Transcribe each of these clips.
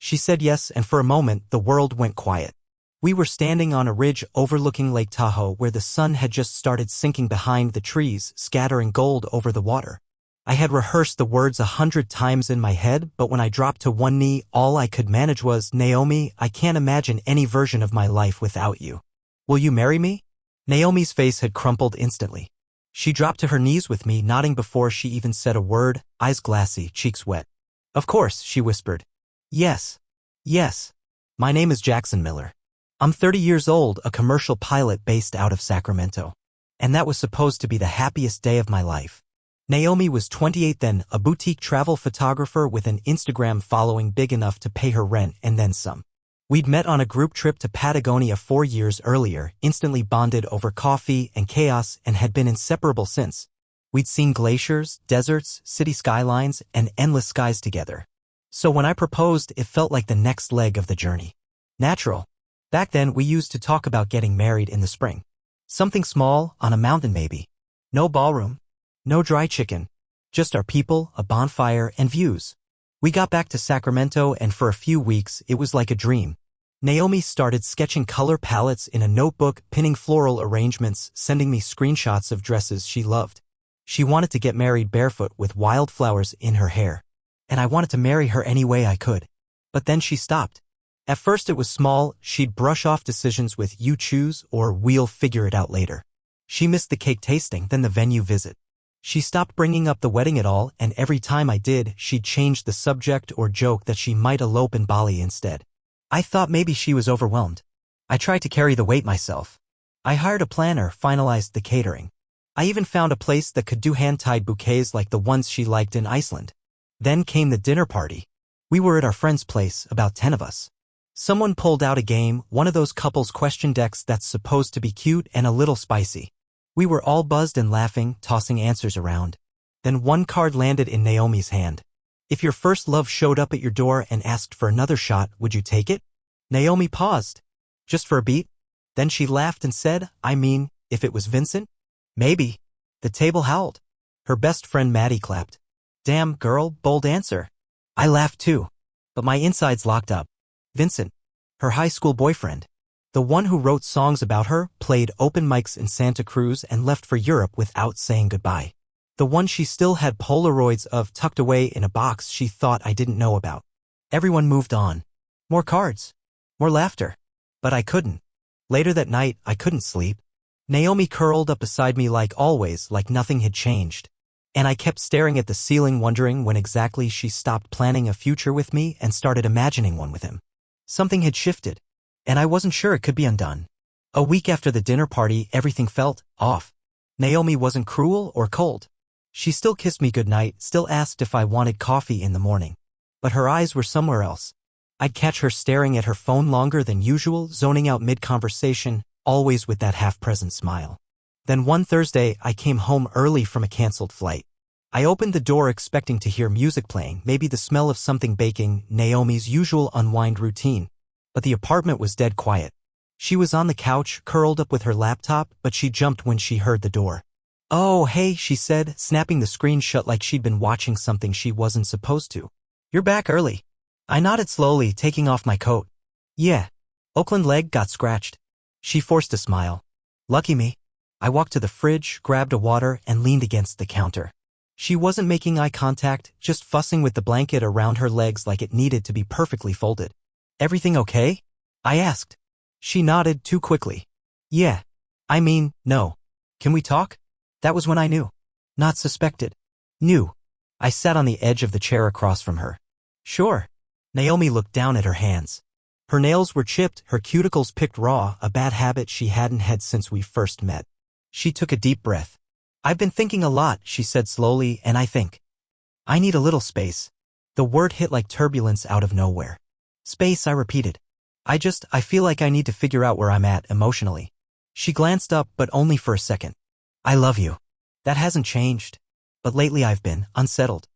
She said yes, and for a moment the world went quiet. We were standing on a ridge overlooking Lake Tahoe where the sun had just started sinking behind the trees, scattering gold over the water. I had rehearsed the words 100 times in my head, but when I dropped to one knee, all I could manage was, "Naomi, I can't imagine any version of my life without you. Will you marry me?" Naomi's face had crumpled instantly. She dropped to her knees with me, nodding before she even said a word, eyes glassy, cheeks wet. "Of course," she whispered. "Yes. Yes. My name is Jackson Miller. I'm 30 years old, a commercial pilot based out of Sacramento. And that was supposed to be the happiest day of my life." Naomi was 28 then, a boutique travel photographer with an Instagram following big enough to pay her rent and then some. We'd met on a group trip to Patagonia 4 years earlier, instantly bonded over coffee and chaos, and had been inseparable since. We'd seen glaciers, deserts, city skylines, and endless skies together. So when I proposed, it felt like the next leg of the journey. Natural. Back then, we used to talk about getting married in the spring. Something small, on a mountain maybe. No ballroom. No dry chicken. Just our people, a bonfire, and views. We got back to Sacramento, and for a few weeks, it was like a dream. Naomi started sketching color palettes in a notebook, pinning floral arrangements, sending me screenshots of dresses she loved. She wanted to get married barefoot with wildflowers in her hair. And I wanted to marry her any way I could. But then she stopped. At first it was small, she'd brush off decisions with "you choose" or "we'll figure it out later." She missed the cake tasting, then the venue visit. She stopped bringing up the wedding at all, and every time I did, she'd change the subject or joke that she might elope in Bali instead. I thought maybe she was overwhelmed. I tried to carry the weight myself. I hired a planner, finalized the catering. I even found a place that could do hand-tied bouquets like the ones she liked in Iceland. Then came the dinner party. We were at our friend's place, about 10 of us. Someone pulled out a game, one of those couples question decks that's supposed to be cute and a little spicy. We were all buzzed and laughing, tossing answers around. Then one card landed in Naomi's hand. "If your first love showed up at your door and asked for another shot, would you take it?" Naomi paused. Just for a beat. Then she laughed and said, "I mean, if it was Vincent? Maybe." The table howled. Her best friend Maddie clapped. "Damn, girl, bold answer." I laughed too. But my insides locked up. Vincent. Her high school boyfriend. The one who wrote songs about her, played open mics in Santa Cruz, and left for Europe without saying goodbye. The one she still had Polaroids of tucked away in a box she thought I didn't know about. Everyone moved on. More cards. More laughter. But I couldn't. Later that night, I couldn't sleep. Naomi curled up beside me like always, like nothing had changed. And I kept staring at the ceiling, wondering when exactly she stopped planning a future with me and started imagining one with him. Something had shifted. And I wasn't sure it could be undone. A week after the dinner party, everything felt off. Naomi wasn't cruel or cold. She still kissed me goodnight, still asked if I wanted coffee in the morning. But her eyes were somewhere else. I'd catch her staring at her phone longer than usual, zoning out mid-conversation, always with that half-present smile. Then one Thursday, I came home early from a canceled flight. I opened the door expecting to hear music playing, maybe the smell of something baking, Naomi's usual unwind routine. But the apartment was dead quiet. She was on the couch, curled up with her laptop, but she jumped when she heard the door. "Oh, hey," she said, snapping the screen shut like she'd been watching something she wasn't supposed to. "You're back early." I nodded slowly, taking off my coat. "Yeah. Oakland leg got scratched." She forced a smile. "Lucky me." I walked to the fridge, grabbed a water, and leaned against the counter. She wasn't making eye contact, just fussing with the blanket around her legs like it needed to be perfectly folded. "Everything okay?" I asked. She nodded too quickly. "Yeah. I mean, no. Can we talk?" That was when I knew. Not suspected. Knew. I sat on the edge of the chair across from her. "Sure." Naomi looked down at her hands. Her nails were chipped, her cuticles picked raw, a bad habit she hadn't had since we first met. She took a deep breath. "I've been thinking a lot," she said slowly, "and I think I need a little space." The word hit like turbulence out of nowhere. "Space," I repeated. I feel like I need to figure out where I'm at emotionally." She glanced up, but only for a second. "I love you. That hasn't changed. But lately I've been unsettled.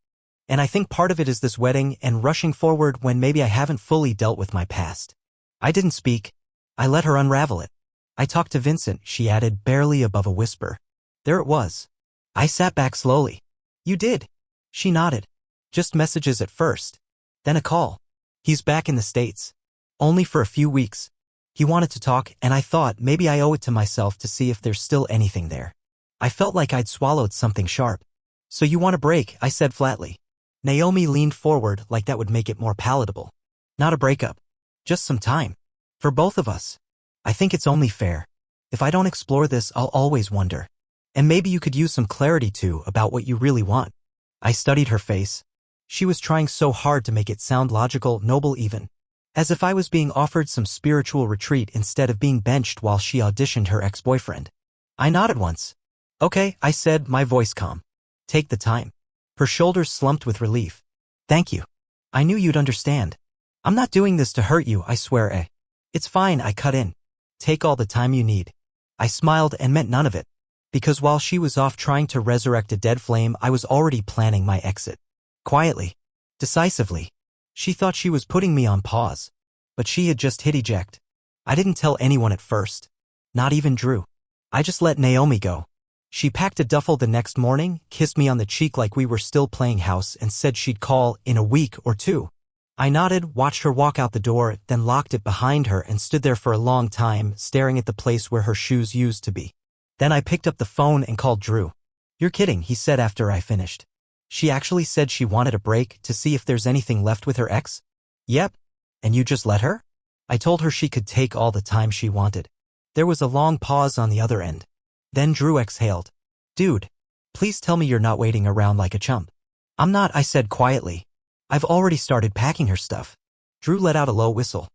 And I think part of it is this wedding and rushing forward when maybe I haven't fully dealt with my past." I didn't speak. I let her unravel it. "I talked to Vincent," she added, barely above a whisper. There it was. I sat back slowly. "You did?" She nodded. "Just messages at first. Then a call. He's back in the States. Only for a few weeks. He wanted to talk, and I thought maybe I owe it to myself to see if there's still anything there. I felt like I'd swallowed something sharp. So you want a break, I said flatly. Naomi leaned forward like that would make it more palatable. Not a breakup. Just some time. For both of us. I think it's only fair. If I don't explore this, I'll always wonder. And maybe you could use some clarity too about what you really want. I studied her face. She was trying so hard to make it sound logical, noble even. As if I was being offered some spiritual retreat instead of being benched while she auditioned her ex-boyfriend. I nodded once. Okay, I said, my voice calm. Take the time. Her shoulders slumped with relief. Thank you. I knew you'd understand. I'm not doing this to hurt you, I swear, eh. It's fine, I cut in. Take all the time you need. I smiled and meant none of it. Because while she was off trying to resurrect a dead flame, I was already planning my exit. Quietly. Decisively. She thought she was putting me on pause. But she had just hit eject. I didn't tell anyone at first. Not even Drew. I just let Naomi go. She packed a duffel the next morning, kissed me on the cheek like we were still playing house, and said she'd call in a week or two. I nodded, watched her walk out the door, then locked it behind her and stood there for a long time, staring at the place where her shoes used to be. Then I picked up the phone and called Drew. You're kidding, he said after I finished. She actually said she wanted a break to see if there's anything left with her ex? Yep. And you just let her? I told her she could take all the time she wanted. There was a long pause on the other end. Then Drew exhaled. Dude, please tell me you're not waiting around like a chump. I'm not, I said quietly. I've already started packing her stuff. Drew let out a low whistle.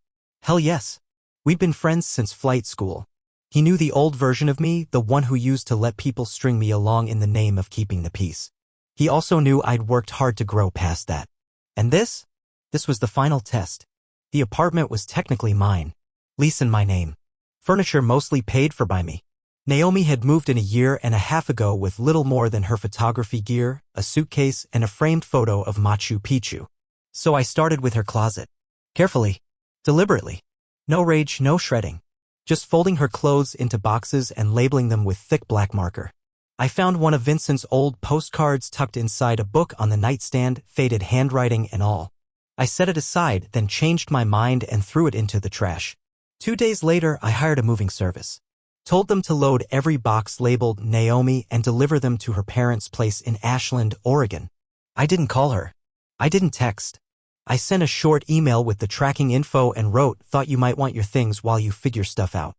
Hell yes. We'd been friends since flight school. He knew the old version of me, the one who used to let people string me along in the name of keeping the peace. He also knew I'd worked hard to grow past that. And this? This was the final test. The apartment was technically mine. Lease in my name. Furniture mostly paid for by me. Naomi had moved in a year and a half ago with little more than her photography gear, a suitcase, and a framed photo of Machu Picchu. So I started with her closet. Carefully. Deliberately. No rage, no shredding. Just folding her clothes into boxes and labeling them with thick black marker. I found one of Vincent's old postcards tucked inside a book on the nightstand, faded handwriting and all. I set it aside, then changed my mind and threw it into the trash. 2 days later, I hired a moving service. Told them to load every box labeled Naomi and deliver them to her parents' place in Ashland, Oregon. I didn't call her. I didn't text. I sent a short email with the tracking info and wrote, thought you might want your things while you figure stuff out.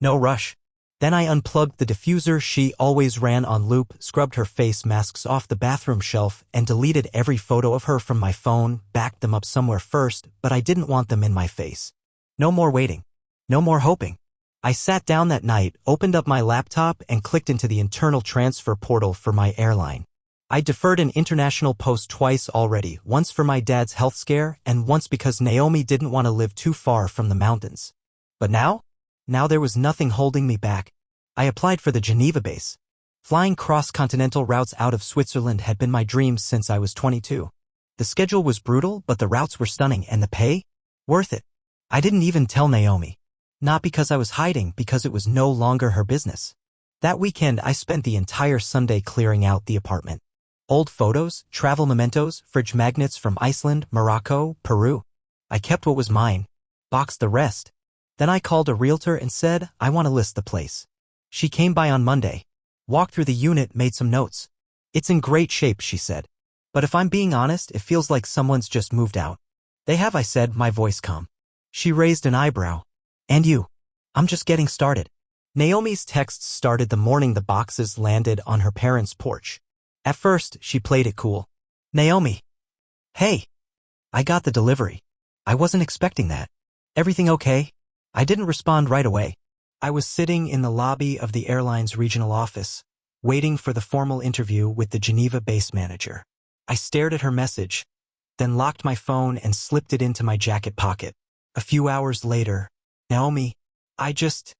No rush. Then I unplugged the diffuser she always ran on loop, scrubbed her face masks off the bathroom shelf, and deleted every photo of her from my phone, backed them up somewhere first, but I didn't want them in my face. No more waiting. No more hoping. I sat down that night, opened up my laptop, and clicked into the internal transfer portal for my airline. I deferred an international post twice already, once for my dad's health scare, and once because Naomi didn't want to live too far from the mountains. But now? Now there was nothing holding me back. I applied for the Geneva base. Flying cross-continental routes out of Switzerland had been my dream since I was 22. The schedule was brutal, but the routes were stunning, and the pay? Worth it. I didn't even tell Naomi. Not because I was hiding, because it was no longer her business. That weekend I spent the entire Sunday clearing out the apartment. Old photos, travel mementos, fridge magnets from Iceland, Morocco, Peru. I kept what was mine. Boxed the rest. Then I called a realtor and said, I want to list the place. She came by on Monday. Walked through the unit, made some notes. It's in great shape, she said. But if I'm being honest, it feels like someone's just moved out. They have, I said, my voice calm. She raised an eyebrow. And you? I'm just getting started. Naomi's texts started the morning the boxes landed on her parents' porch. At first, she played it cool. Naomi. Hey. I got the delivery. I wasn't expecting that. Everything okay? I didn't respond right away. I was sitting in the lobby of the airline's regional office, waiting for the formal interview with the Geneva base manager. I stared at her message, then locked my phone and slipped it into my jacket pocket. A few hours later, Naomi, I just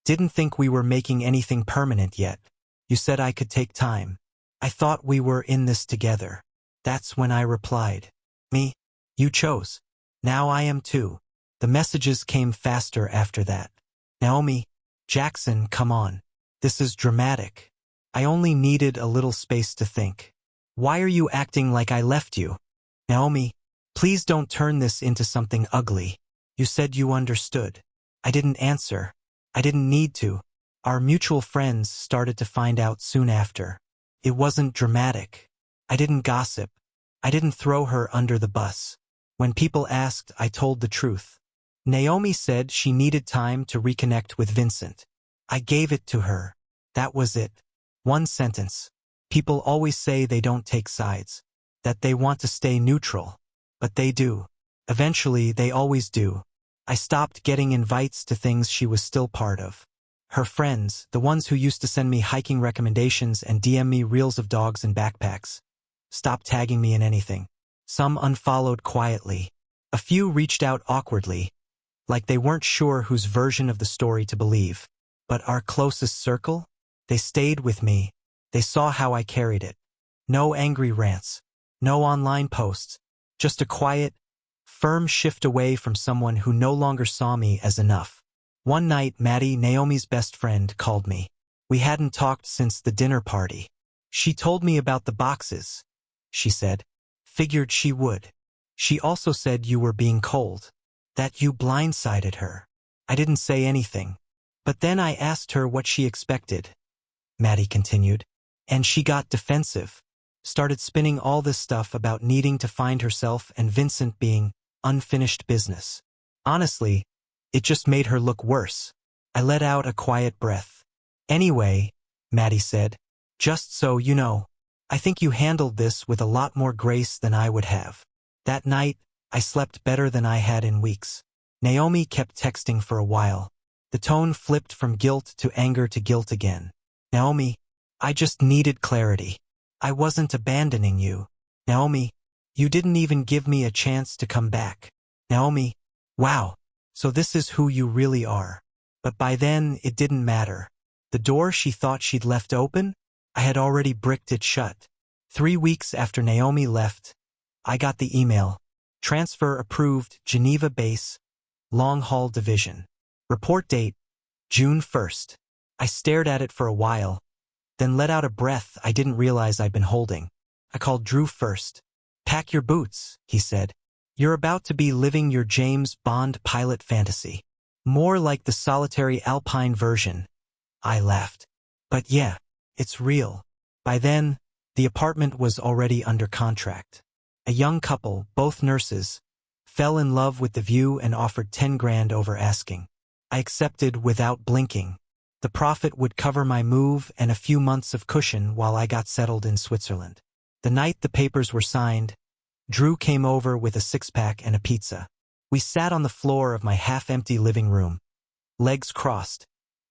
didn't think we were making anything permanent yet. You said I could take time. I thought we were in this together. That's when I replied. Me? You chose. Now I am too. The messages came faster after that. Naomi, Jackson, come on. This is dramatic. I only needed a little space to think. Why are you acting like I left you? Naomi, Please don't turn this into something ugly. You said you understood. I didn't answer. I didn't need to. Our mutual friends started to find out soon after. It wasn't dramatic. I didn't gossip. I didn't throw her under the bus. When people asked, I told the truth. Naomi said she needed time to reconnect with Vincent. I gave it to her. That was it. One sentence. People always say they don't take sides, that they want to stay neutral. But they do. Eventually, they always do. I stopped getting invites to things she was still part of. Her friends, the ones who used to send me hiking recommendations and DM me reels of dogs and backpacks, stopped tagging me in anything. Some unfollowed quietly. A few reached out awkwardly, like they weren't sure whose version of the story to believe. But our closest circle? They stayed with me. They saw how I carried it. No angry rants. No online posts. Just a quiet, firm shift away from someone who no longer saw me as enough. One night, Maddie, Naomi's best friend, called me. We hadn't talked since the dinner party. She told me about the boxes, she said. Figured she would. She also said you were being cold. That you blindsided her. I didn't say anything. But then I asked her what she expected, Maddie continued. And she got defensive. Started spinning all this stuff about needing to find herself and Vincent being unfinished business. Honestly, it just made her look worse. I let out a quiet breath. Anyway, Maddie said, just so you know, I think you handled this with a lot more grace than I would have. That night, I slept better than I had in weeks. Naomi kept texting for a while. The tone flipped from guilt to anger to guilt again. Naomi, I just needed clarity. I wasn't abandoning you. Naomi, you didn't even give me a chance to come back. Naomi, wow, so this is who you really are. But by then, it didn't matter. The door she thought she'd left open, I had already bricked it shut. 3 weeks after Naomi left, I got the email. Transfer approved, Geneva base, long-haul division. Report date, June 1st. I stared at it for a while, then let out a breath I didn't realize I'd been holding. I called Drew first. Pack your boots, he said. You're about to be living your James Bond pilot fantasy. More like the solitary Alpine version. I laughed. But yeah, it's real. By then, the apartment was already under contract. A young couple, both nurses, fell in love with the view and offered 10 grand over asking. I accepted without blinking. The profit would cover my move and a few months of cushion while I got settled in Switzerland. The night the papers were signed, Drew came over with a six-pack and a pizza. We sat on the floor of my half-empty living room, legs crossed,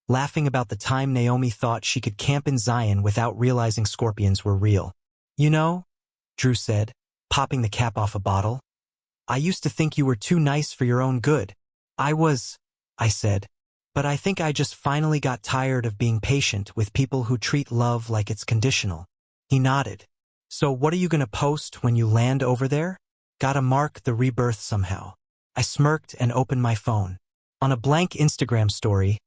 laughing about the time Naomi thought she could camp in Zion without realizing scorpions were real. You know, Drew said, popping the cap off a bottle, I used to think you were too nice for your own good. I said. But I think I just finally got tired of being patient with people who treat love like it's conditional. He nodded. So what are you gonna post when you land over there? Gotta mark the rebirth somehow. I smirked and opened my phone. On a blank Instagram story,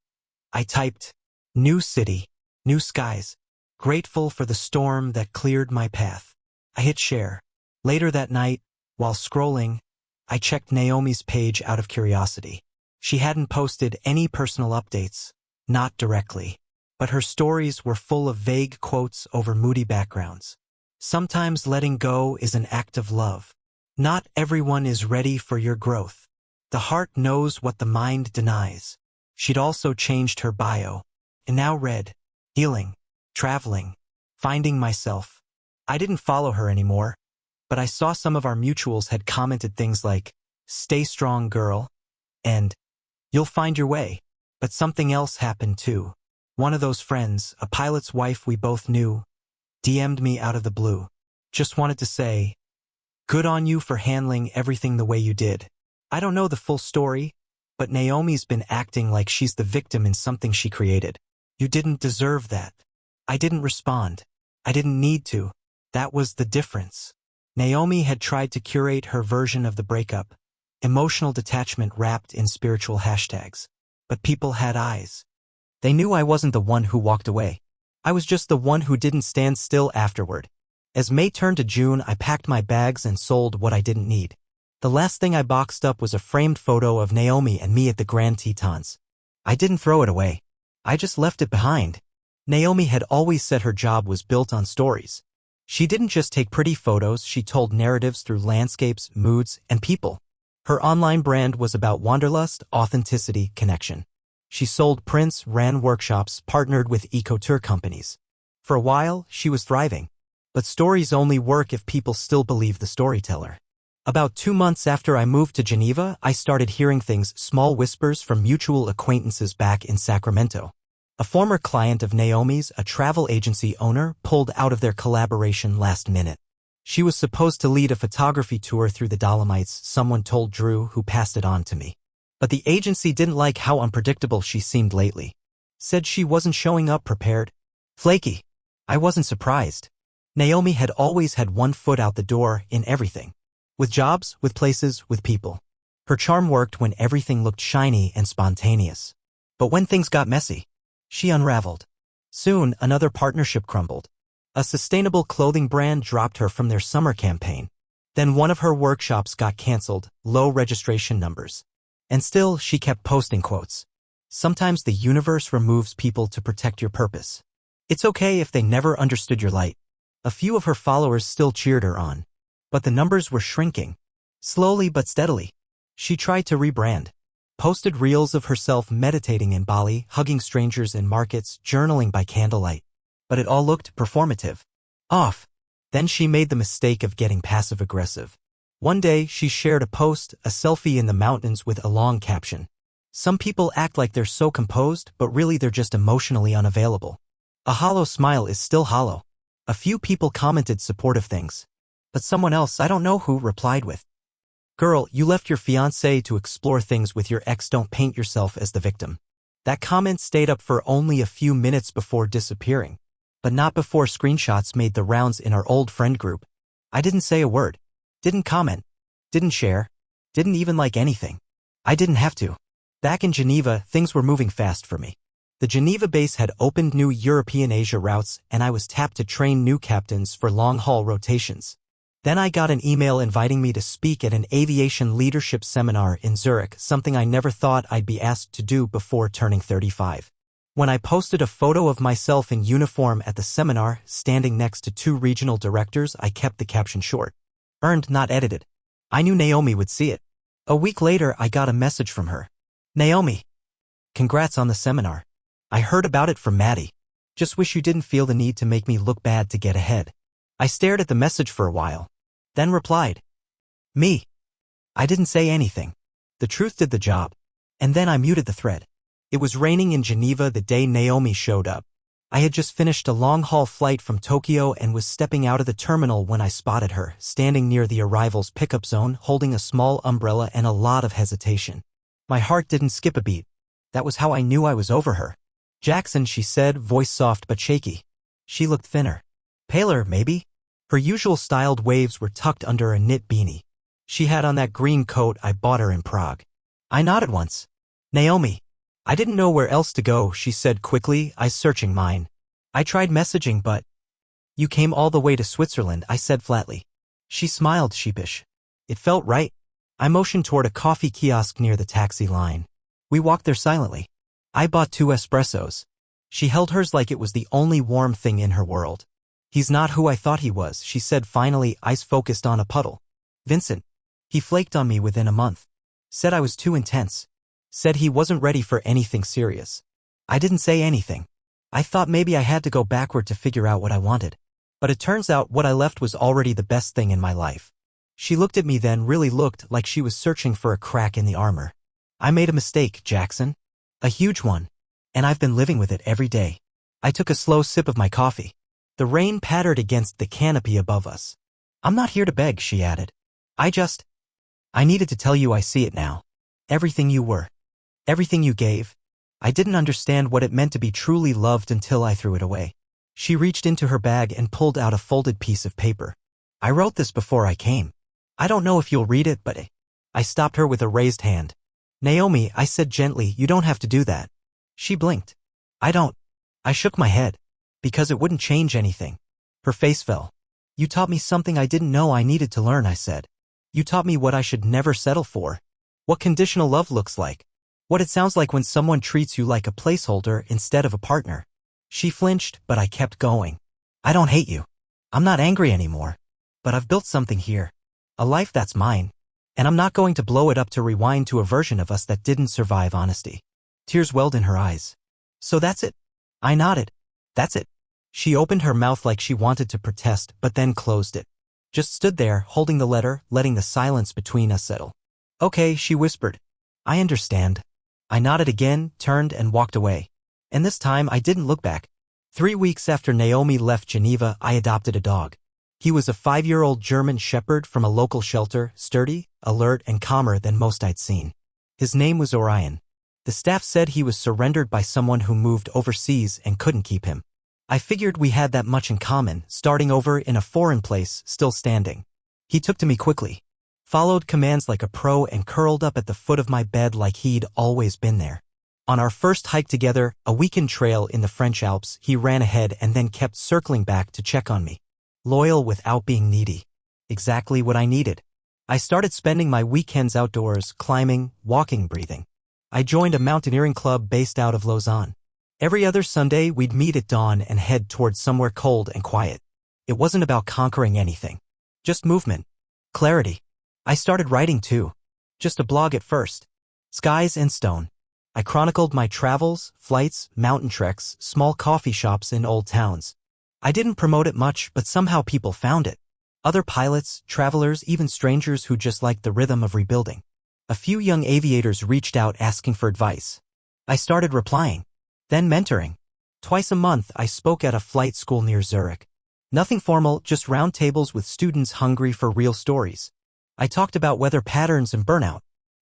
I typed, New city, new skies, grateful for the storm that cleared my path. I hit share. Later that night, while scrolling, I checked Naomi's page out of curiosity. She hadn't posted any personal updates, not directly, but her stories were full of vague quotes over moody backgrounds. Sometimes letting go is an act of love. Not everyone is ready for your growth. The heart knows what the mind denies. She'd also changed her bio, and now read, healing, traveling, finding myself. I didn't follow her anymore, but I saw some of our mutuals had commented things like, stay strong girl, and you'll find your way. But something else happened too. One of those friends, a pilot's wife we both knew, DM'd me out of the blue. Just wanted to say, good on you for handling everything the way you did. I don't know the full story, but Naomi's been acting like she's the victim in something she created. You didn't deserve that. I didn't respond. I didn't need to. That was the difference. Naomi had tried to curate her version of the breakup, emotional detachment wrapped in spiritual hashtags. But people had eyes. They knew I wasn't the one who walked away. I was just the one who didn't stand still afterward. As May turned to June, I packed my bags and sold what I didn't need. The last thing I boxed up was a framed photo of Naomi and me at the Grand Tetons. I didn't throw it away. I just left it behind. Naomi had always said her job was built on stories. She didn't just take pretty photos, she told narratives through landscapes, moods, and people. Her online brand was about wanderlust, authenticity, connection. She sold prints, ran workshops, partnered with eco-tour companies. For a while, she was thriving. But stories only work if people still believe the storyteller. About 2 months after I moved to Geneva, I started hearing things, small whispers from mutual acquaintances back in Sacramento. A former client of Naomi's, a travel agency owner, pulled out of their collaboration last minute. She was supposed to lead a photography tour through the Dolomites, someone told Drew, who passed it on to me. But the agency didn't like how unpredictable she seemed lately. Said she wasn't showing up prepared. Flaky. I wasn't surprised. Naomi had always had one foot out the door in everything. With jobs, with places, with people. Her charm worked when everything looked shiny and spontaneous. But when things got messy, she unraveled. Soon, another partnership crumbled. A sustainable clothing brand dropped her from their summer campaign. Then one of her workshops got canceled, low registration numbers. And still, she kept posting quotes. Sometimes the universe removes people to protect your purpose. It's okay if they never understood your light. A few of her followers still cheered her on. But the numbers were shrinking. Slowly but steadily. She tried to rebrand. Posted reels of herself meditating in Bali, hugging strangers in markets, journaling by candlelight. But it all looked performative. Off. Then she made the mistake of getting passive-aggressive. One day, she shared a post, a selfie in the mountains with a long caption. Some people act like they're so composed, but really they're just emotionally unavailable. A hollow smile is still hollow. A few people commented supportive things. But someone else, I don't know who, replied with, "Girl, you left your fiancé to explore things with your ex, don't paint yourself as the victim." That comment stayed up for only a few minutes before disappearing. But not before screenshots made the rounds in our old friend group. I didn't say a word. Didn't comment. Didn't share. Didn't even like anything. I didn't have to. Back in Geneva, things were moving fast for me. The Geneva base had opened new European-Asia routes, and I was tapped to train new captains for long-haul rotations. Then I got an email inviting me to speak at an aviation leadership seminar in Zurich, something I never thought I'd be asked to do before turning 35. When I posted a photo of myself in uniform at the seminar, standing next to 2 regional directors, I kept the caption short. Earned, not edited. I knew Naomi would see it. A week later, I got a message from her. "Naomi, congrats on the seminar. I heard about it from Maddie. Just wish you didn't feel the need to make me look bad to get ahead." I stared at the message for a while, then replied, "Me." I didn't say anything. The truth did the job. And then I muted the thread. It was raining in Geneva the day Naomi showed up. I had just finished a long-haul flight from Tokyo and was stepping out of the terminal when I spotted her, standing near the arrival's pickup zone, holding a small umbrella and a lot of hesitation. My heart didn't skip a beat. That was how I knew I was over her. "Jackson," she said, voice soft but shaky. She looked thinner. Paler, maybe? Her usual styled waves were tucked under a knit beanie. She had on that green coat I bought her in Prague. I nodded once. "Naomi." "I didn't know where else to go," she said quickly, eyes searching mine. "I tried messaging but—" "You came all the way to Switzerland," I said flatly. She smiled, sheepish. It felt right. I motioned toward a coffee kiosk near the taxi line. We walked there silently. I bought 2 espressos. She held hers like it was the only warm thing in her world. "He's not who I thought he was," she said finally, eyes focused on a puddle. "Vincent. He flaked on me within a month. Said I was too intense. Said he wasn't ready for anything serious." I didn't say anything. I thought maybe I had to go backward to figure out what I wanted. But it turns out what I left was already the best thing in my life. She looked at me then, really looked like she was searching for a crack in the armor. "I made a mistake, Jackson. A huge one. And I've been living with it every day." I took a slow sip of my coffee. The rain pattered against the canopy above us. "I'm not here to beg," she added. I needed to tell you I see it now. Everything you were. Everything you gave. I didn't understand what it meant to be truly loved until I threw it away." She reached into her bag and pulled out a folded piece of paper. "I wrote this before I came. I don't know if you'll read it, but—" I stopped her with a raised hand. "Naomi," I said gently, "you don't have to do that." She blinked. "I don't." I shook my head. "Because it wouldn't change anything." Her face fell. "You taught me something I didn't know I needed to learn," I said. You taught me what I should never settle for. What conditional love looks like. What it sounds like when someone treats you like a placeholder instead of a partner. She flinched, but I kept going. I don't hate you. I'm not angry anymore. But I've built something here. A life that's mine. And I'm not going to blow it up to rewind to a version of us that didn't survive honesty. Tears welled in her eyes. So that's it? I nodded. That's it. She opened her mouth like she wanted to protest, but then closed it. Just stood there, holding the letter, letting the silence between us settle. Okay, she whispered. I understand. I nodded again, turned and walked away. And this time I didn't look back. 3 weeks after Naomi left Geneva, I adopted a dog. He was a 5-year-old German shepherd from a local shelter, sturdy, alert and calmer than most I'd seen. His name was Orion. The staff said he was surrendered by someone who moved overseas and couldn't keep him. I figured we had that much in common, starting over in a foreign place, still standing. He took to me quickly, followed commands like a pro and curled up at the foot of my bed like he'd always been there. On our first hike together, a weekend trail in the French Alps, he ran ahead and then kept circling back to check on me. Loyal without being needy. Exactly what I needed. I started spending my weekends outdoors, climbing, walking, breathing. I joined a mountaineering club based out of Lausanne. Every other Sunday, we'd meet at dawn and head towards somewhere cold and quiet. It wasn't about conquering anything. Just movement. Clarity. I started writing too. Just a blog at first. Skies and Stone. I chronicled my travels, flights, mountain treks, small coffee shops in old towns. I didn't promote it much, but somehow people found it. Other pilots, travelers, even strangers who just liked the rhythm of rebuilding. A few young aviators reached out asking for advice. I started replying. Then mentoring. Twice a month, I spoke at a flight school near Zurich. Nothing formal, just round tables with students hungry for real stories. I talked about weather patterns and burnout.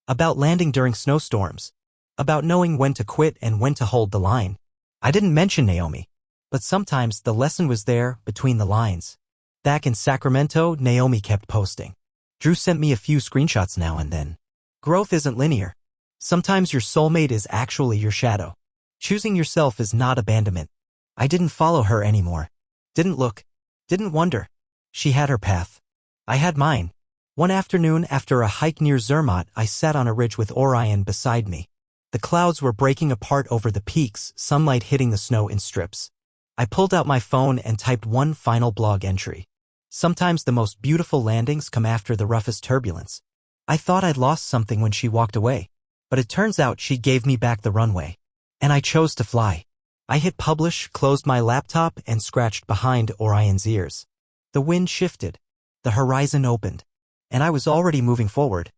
About landing during snowstorms. About knowing when to quit and when to hold the line. I didn't mention Naomi. But sometimes the lesson was there, between the lines. Back in Sacramento, Naomi kept posting. Drew sent me a few screenshots now and then. Growth isn't linear. Sometimes your soulmate is actually your shadow. Choosing yourself is not abandonment. I didn't follow her anymore. Didn't look. Didn't wonder. She had her path. I had mine. One afternoon after a hike near Zermatt, I sat on a ridge with Orion beside me. The clouds were breaking apart over the peaks, sunlight hitting the snow in strips. I pulled out my phone and typed one final blog entry. Sometimes the most beautiful landings come after the roughest turbulence. I thought I'd lost something when she walked away. But it turns out she gave me back the runway. And I chose to fly. I hit publish, closed my laptop, and scratched behind Orion's ears. The wind shifted. The horizon opened. And I was already moving forward.